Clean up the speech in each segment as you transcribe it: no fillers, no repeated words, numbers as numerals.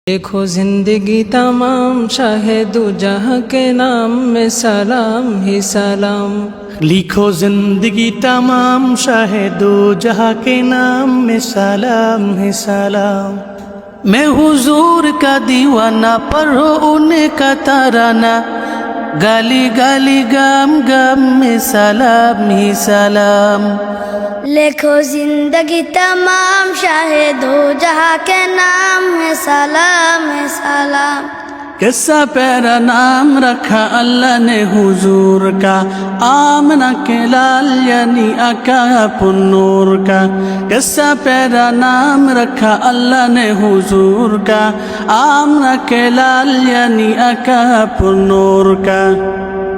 देखो जिंदगी तमाम शाहिदु जहाँ के नाम में सलाम ही सलाम। लिखो जिंदगी तमाम शाहिदो जहाँ के नाम में सलाम है सलाम। मैं हुजूर का दीवाना पढ़ो उनका तराना, गाली गाली गाम गाम में सलाम ही सलाम। लिखो जिंदगी तमाम शाहिदो जहाँ के नाम है सलाम है सलाम। कैसा प्यारा नाम रखा अल्लाह ने हुजूर का, आमना के लाल यानी आका पुन्नूर का। कैसा प्यारा नाम रखा अल्लाह ने हुजूर का, आमना के लाल यानी आका पुन्नूर का।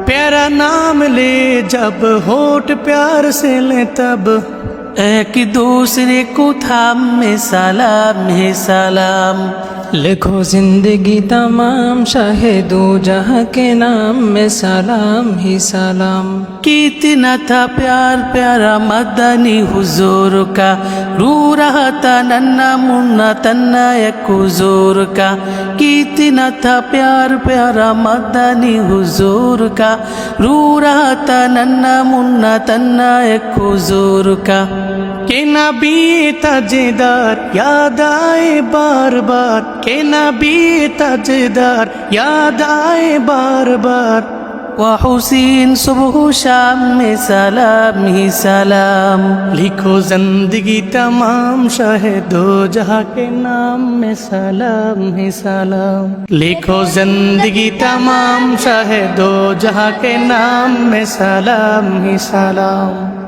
प्यारा नाम ले जब होठ प्यार से ले तब, एक दूसरे को थाम में सलाम है सलाम। लिखो जिंदगी तमाम शाहिदो जहाँ के नाम में सलाम ही सलाम। कितना था प्यार प्यारा मदनी हुजूर का, रू रहा था नन्ना मुन्ना तन्ना एक हुजूर का। कितना था प्यार प्यारा मदनी हुजूर का, रू रहा था नन्ना मुन्ना तन्ना एक हुजूर का। के नबी ताजदार याद आए बार बार, के नबी ताजदार याद आए बार बार। व हुसैन सुबह शाम में सलाम ही सलाम। लिखो जिंदगी तमाम शाहिदो जहाँ के नाम में सलाम ही सलाम। लिखो जिंदगी तमाम शाहिदो जहाँ के नाम में सलाम ही सलाम।